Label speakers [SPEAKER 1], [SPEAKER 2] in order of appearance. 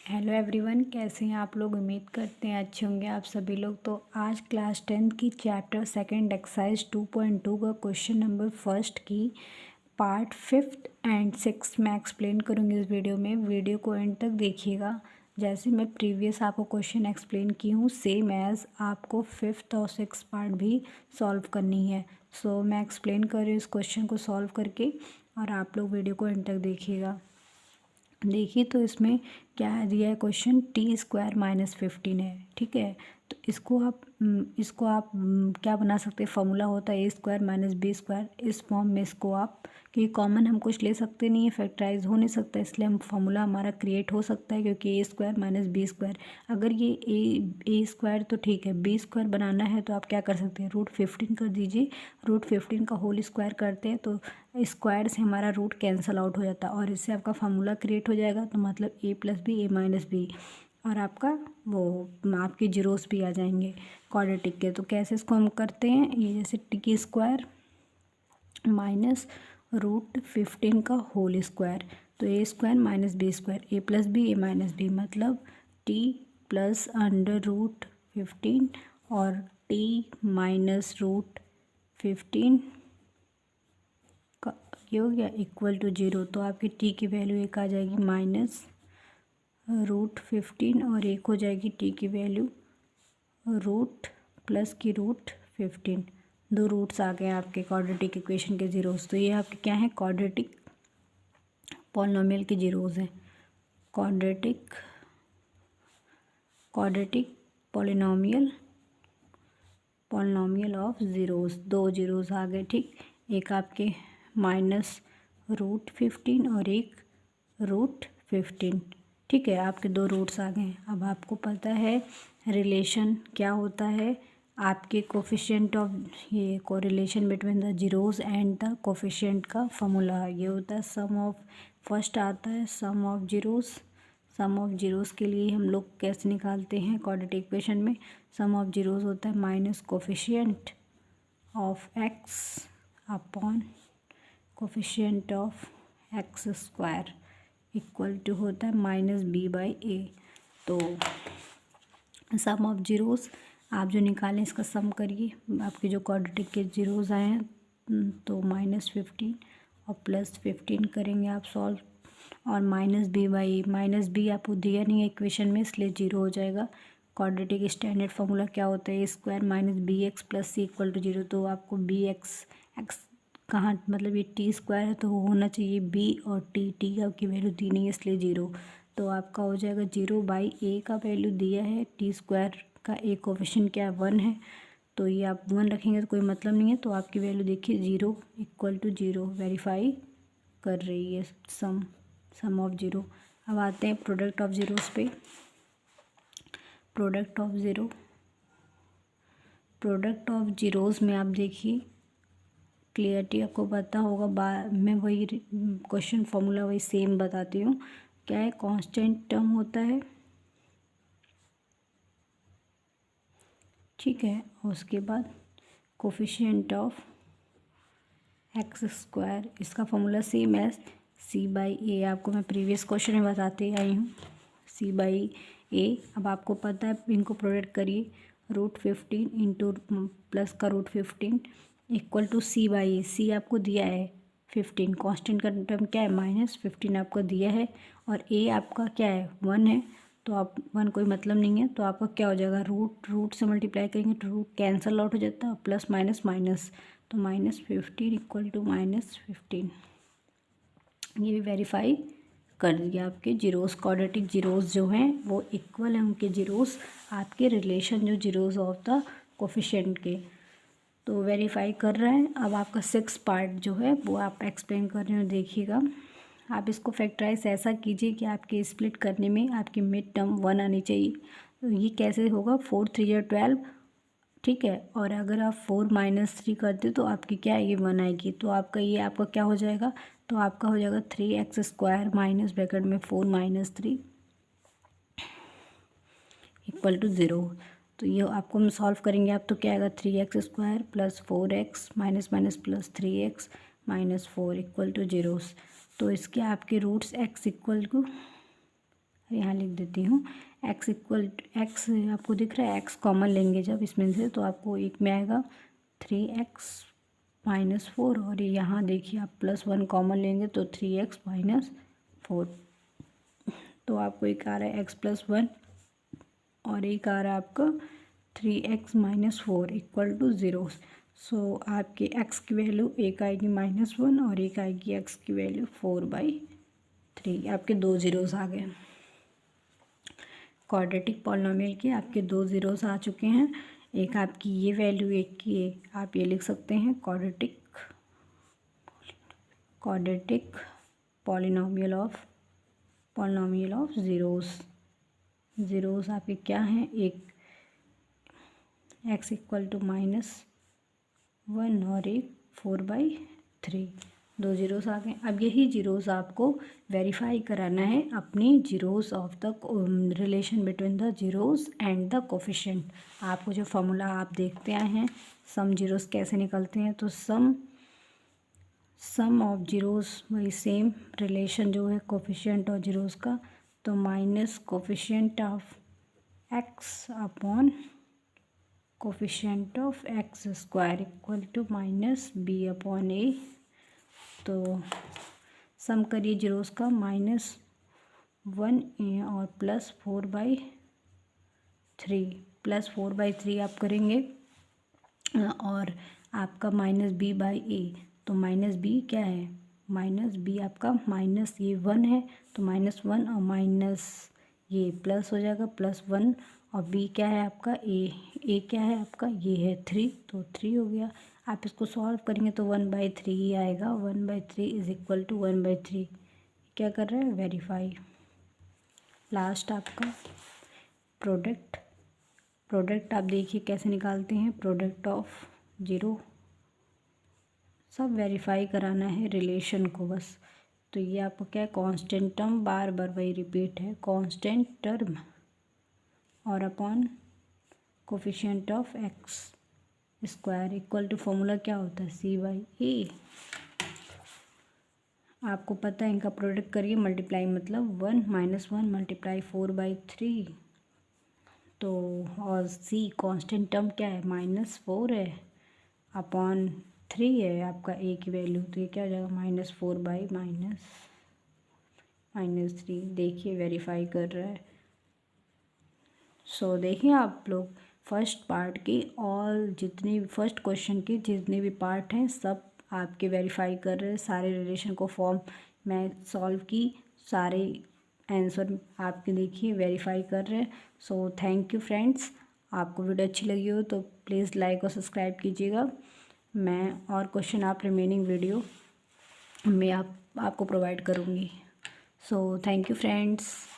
[SPEAKER 1] Hello everyone, कैसे हैं आप लोग। उम्मीद करते हैं अच्छे होंगे आप सभी लोग। तो आज क्लास 10th की चैप्टर सेकंड एक्सरसाइज 2.2 का क्वेश्चन नंबर फर्स्ट की पार्ट 5th एंड 6 मैं एक्सप्लेन करूँगी इस वीडियो में। वीडियो को एंड तक देखिएगा। जैसे मैं प्रीवियस आपको क्वेश्चन एक्सप्लेन की हूँ, सेम एज़ आपको 5th और 6th पार्ट भी सॉल्व करनी है। सो मैं एक्सप्लेन कर रही हूँ इस क्वेश्चन को सॉल्व करके, और आप लोग वीडियो को एंड तक देखिएगा। देखिए तो इसमें क्या दिया है क्वेश्चन, t² - 15 है। ठीक है, तो इसको आप क्या बना सकते हैं, फॉर्मूला होता है a² - b²। इस फॉर्म में इसको आप, क्योंकि कॉमन हम कुछ ले सकते नहीं है, फैक्टराइज हो नहीं सकता, इसलिए हम फॉर्मूला हमारा क्रिएट हो सकता है, क्योंकि a² - b²। अगर ये a² तो ठीक है, b² बनाना है तो आप क्या कर सकते हैं, √15 कर दीजिए। √15 का होल स्क्वायर करते हैं तो स्क्वायर से हमारा रूट कैंसिल आउट हो जाता है, और इससे आपका फार्मूला क्रिएट हो जाएगा। तो मतलब a+b a-b, और आपका वो आपके जीरोस भी आ जाएंगे क्वाड्रेटिक के। तो कैसे इसको हम करते हैं, ये जैसे t² माइनस √15 का होल स्क्वायर, तो a² - b², a+b a-b, मतलब t प्लस √15 और t माइनस √15 का ये हो गया इक्वल टू 0। तो आपकी टी की वैल्यू एक आ जाएगी माइनस √15, और एक हो जाएगी टी की वैल्यू रूट प्लस की √15। दो रूट्स आ गए आपके क्वाड्रेटिक इक्वेशन के जीरोस। तो ये आपके क्या है, क्वाड्रेटिक पॉलिनोमियल के जीरोस हैं। क्वाड्रेटिक पॉलिनोमियल ऑफ ज़ीरोस, दो जीरोस आ गए। ठीक, एक आपके माइनस √15 और एक √15। ठीक है, आपके दो रूट्स आ गए। अब आपको पता है रिलेशन क्या होता है, आपके कोफिशिएंट ऑफ, ये correlation between the zeros and the coefficient का फॉर्मूला ये होता है सम ऑफ, फर्स्ट आता है sum of zeros. Sum of zeros के लिए हम लोग कैसे निकालते हैं क्वाड्रेटिक इक्वेशन में, सम ऑफ जीरोस होता है minus coefficient of x upon coefficient of x² equal to होता है -b/a। तो सम ऑफ जीरोस आप जो निकालें इसका सम करिए, आपके जो क्वाड्रेटिक के जीरोस आए हैं, तो -15 और +15 करेंगे आप सॉल्व, और -b आपको दिया नहीं है इक्वेशन में, इसलिए 0 हो जाएगा। क्वाड्रेटिक स्टैंडर्ड फार्मूला क्या होता है, a² - bx + c equal to 0। तो आपको x कहाँ, मतलब ये t² है तो वो होना चाहिए b, और t आपकी वैल्यू दी नहीं है इसलिए 0। तो आपका हो जाएगा 0/a का वैल्यू दिया है, t² का a कोफिशिएंट क्या है, 1 है, तो ये आप 1 रखेंगे तो कोई मतलब नहीं है। तो आपकी वैल्यू देखिए 0 इक्वल टू 0 वेरीफाई कर रही है सम ऑफ 0। अब आते हैं प्रोडक्ट ऑफ जीरोस पे। प्रोडक्ट ऑफ जीरोस में आप देखिए, क्लियरिटी आपको पता होगा, मैं वही क्वेश्चन फॉर्मूला वही सेम बताती हूँ। क्या है, कांस्टेंट टर्म होता है, ठीक है, और उसके बाद कोफिशिएंट ऑफ x², इसका फॉर्मूला सेम एज c/a, आपको मैं प्रीवियस क्वेश्चन में बताते आई हूँ, c/a। अब आपको पता है, इनको प्रोडक्ट करिए, √15 इंटू प्लस का √15 इक्वल टू c/a। c आपको दिया है 15, कांस्टेंट का टर्म क्या है -15 आपको दिया है, और a आपका क्या है 1 है, तो आप 1 कोई मतलब नहीं है, तो आपका क्या हो जाएगा, रूट से मल्टीप्लाई करेंगे तो रूट कैंसल आउट हो जाता है, प्लस माइनस माइनस, तो -15 इक्वल टू -15। ये भी वेरीफाई कर दिया। आपके जीरोस, क्वाड्रेटिक जीरोस जो हैं वो इक्वल हैं, उनके जीरोस आपके रिलेशन जो जीरोस ऑफ द कोफिशिएंट के, तो वेरीफाई कर रहे हैं। अब आपका 6 पार्ट जो है वो आप एक्सप्लेन कर रहे हो, देखिएगा। आप इसको फैक्टराइज ऐसा कीजिए कि आपके स्प्लिट करने में आपकी मिड टर्म 1 आनी चाहिए। तो ये कैसे होगा, 4 3 या 12, ठीक है, और अगर आप 4 - 3 करते तो आपकी क्या है, ये 1 आएगी। तो आपका ये आपका क्या हो जाएगा, तो आपका हो जाएगा 3x² माइनस ब्रैकेट में 4 - 3 इक्वल टू 0। तो ये आपको हम सॉल्व करेंगे आप, तो क्या आएगा, 3x² plus 4x minus minus plus 3x minus 4 equal to 0। तो इसके आपके रूट्स x इक्वल टू यहाँ लिख देती हूँ x इक्वल एक्स, आपको दिख रहा है x कॉमन लेंगे जब इसमें से तो आपको एक में आएगा 3x माइनस 4, और यहाँ देखिए आप +1 कॉमन लेंगे तो 3x माइनस 4, तो आपको एक आ रहा है x+1 और एक आ रहा है आपका 3x माइनस 4 इक्वल टू 0। सो आपके x की वैल्यू एक आएगी -1 और एक आएगी x की वैल्यू 4/3। आपके 2 ज़ीरोस आ गए। क्वाड्रेटिक पॉलिनॉमियल के आपके 2 ज़ीरोस आ चुके हैं। एक आपकी ये वैल्यू, एक की ये, आप ये लिख सकते हैं क्वाड्रेटिक पॉलिनॉमियल ऑफ ज़ीरोस आपके क्या हैं, एक x इक्वल टू -1 और एक 4/3, 2 ज़ीरोस आ गए। अब यही ज़ीरोस आपको वेरीफाई कराना है अपनी zeros of the relation between the zeros and the coefficient. आपको जो फॉर्मूला आप देखते आए हैं सम ज़ीरोस कैसे निकलते हैं, तो सम ऑफ ज़ीरोस वही सेम रिलेशन जो है कोफिशिएंट और ज़ीरोस का, तो minus coefficient of x upon coefficient of x square equal to -b/a। तो सम करिए जीरोस का, -1 और +4/3 आप करेंगे और आपका -b/a, तो -b क्या है, -b आपका माइनस ये 1 है तो -1 और माइनस ये प्लस हो जाएगा +1, और b क्या है आपका a क्या है आपका, ये है 3, तो 3 हो गया। आप इसको सॉल्व करेंगे तो 1/3 ही आएगा। 1/3 इज इक्वल टू 1/3 क्या कर रहा है, वेरीफाई। लास्ट आपका प्रोडक्ट आप देखिए कैसे निकालते हैं, प्रोडक्ट ऑफ ज़ीरो, सब वेरीफाई कराना है रिलेशन को बस। तो ये आपको क्या है, कांस्टेंट टर्म, बार बार वही रिपीट है, कांस्टेंट टर्म और upon coefficient of x square equal to, formula क्या होता है, c/a। आपको पता है इनका प्रोडक्ट करिए, मल्टीप्लाई मतलब 1 - 1 मल्टीप्लाई 4/3, तो और c कांस्टेंट टर्म क्या है, -4 है अपॉन 3 है आपका a की वैल्यू, तो ये क्या हो जाएगा, -4/-3। देखिए वेरीफाई कर रहा है। सो देखिए आप लोग फर्स्ट पार्ट की फर्स्ट क्वेश्चन की जितने भी पार्ट हैं सब आपके वेरीफाई कर रहे हैं। सारे रिलेशन को फॉर्म में सॉल्व की, सारे आंसर आपके देखिए वेरीफाई कर रहे हैं। So thank you friends. आपको वीडियो अच्छी लगी हो तो प्लीज़ लाइक और सब्सक्राइब कीजिएगा। मैं और क्वेश्चन आप रिमेनिंग वीडियो में आपको प्रोवाइड करूँगी। So thank you friends.